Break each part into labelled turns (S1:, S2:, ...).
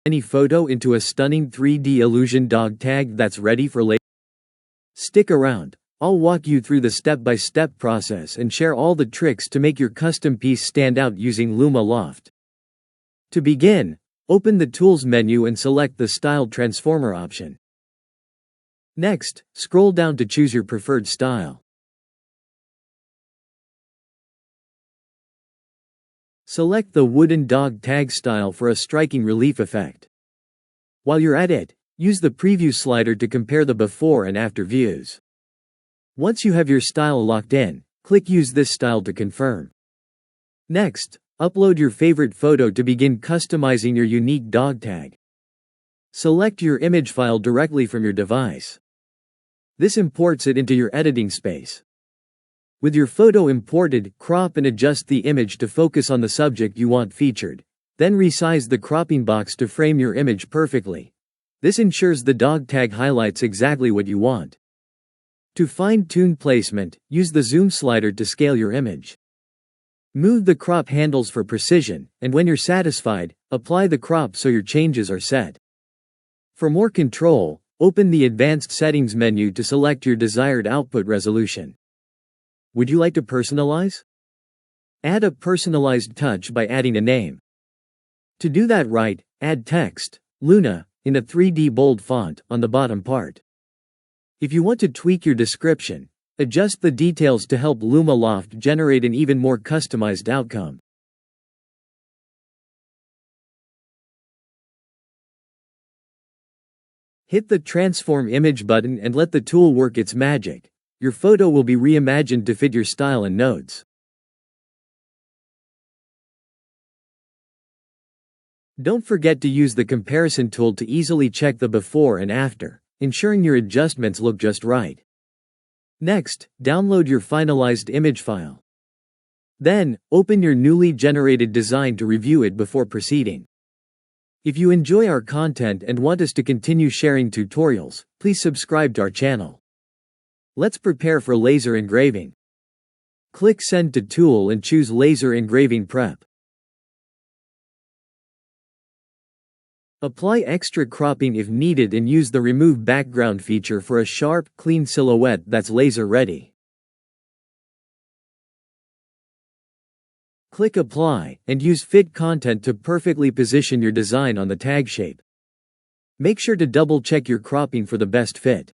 S1: any photo into a stunning 3D illusion dog tag that's ready for laser. Stick around. I'll walk you through the step-by-step process and share all the tricks to make your custom piece stand out using Luma-Loft. To begin, open the Tools menu and select the Style Transformer option. Next, scroll down to choose your preferred style. Select the wooden dog tag style for a striking relief effect. While you're at it, use the Preview slider to compare the before and after views. Once you have your style locked in, click Use this style to confirm. Next, upload your favorite photo to begin customizing your unique dog tag. Select your image file directly from your device. This imports it into your editing space. With your photo imported, crop and adjust the image to focus on the subject you want featured. Then resize the cropping box to frame your image perfectly. This ensures the dog tag highlights exactly what you want. To fine-tune placement, use the zoom slider to scale your image. Move the crop handles for precision, and when you're satisfied, apply the crop so your changes are set. For more control, open the Advanced Settings menu to select your desired output resolution. Would you like to personalize? Add a personalized touch by adding a name. To do that right, add text, Luna, in a 3D bold font on the bottom part. If you want to tweak your description, adjust the details to help Luma-Loft generate an even more customized outcome. Hit the Transform Image button and let the tool work its magic. Your photo will be reimagined to fit your style and notes. Don't forget to use the comparison tool to easily check the before and after, ensuring your adjustments look just right. Next, download your finalized image file. Then, open your newly generated design to review it before proceeding. If you enjoy our content and want us to continue sharing tutorials, please subscribe to our channel. Let's prepare for laser engraving. Click Send to Tool and choose Laser Engraving Prep. Apply extra cropping if needed and use the Remove Background feature for a sharp, clean silhouette that's laser ready. Click Apply, and use Fit Content to perfectly position your design on the tag shape. Make sure to double-check your cropping for the best fit.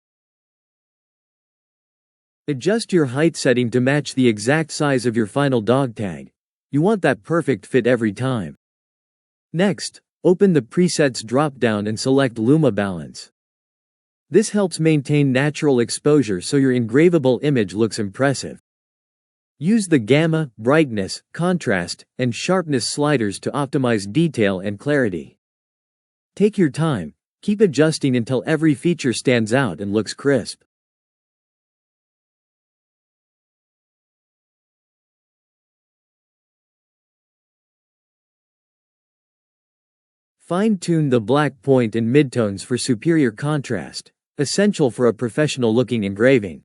S1: Adjust your height setting to match the exact size of your final dog tag. You want that perfect fit every time. Next, open the Presets drop-down and select Luma Balance. This helps maintain natural exposure so your engravable image looks impressive. Use the Gamma, Brightness, Contrast, and Sharpness sliders to optimize detail and clarity. Take your time, keep adjusting until every feature stands out and looks crisp. Fine-tune the black point and midtones for superior contrast, essential for a professional-looking engraving.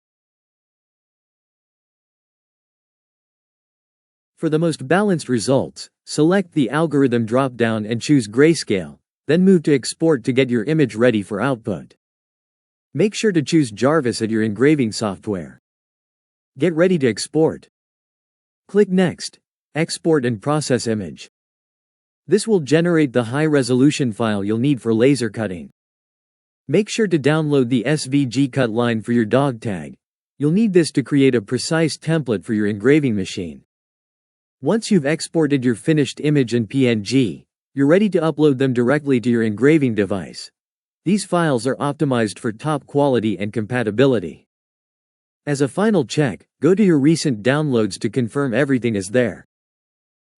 S1: For the most balanced results, select the algorithm drop-down and choose Grayscale, then move to Export to get your image ready for output. Make sure to choose Jarvis at your engraving software. Get ready to export. Click Next, Export and Process Image. This will generate the high-resolution file you'll need for laser cutting. Make sure to download the SVG cut line for your dog tag. You'll need this to create a precise template for your engraving machine. Once you've exported your finished image in PNG, you're ready to upload them directly to your engraving device. These files are optimized for top quality and compatibility. As a final check, go to your recent downloads to confirm everything is there.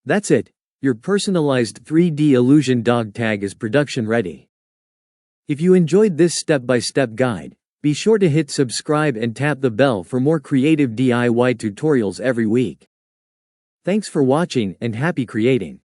S1: That's it. Your personalized 3D illusion dog tag is production ready. If you enjoyed this step-by-step guide, be sure to hit subscribe and tap the bell for more creative DIY tutorials every week. Thanks for watching and happy creating.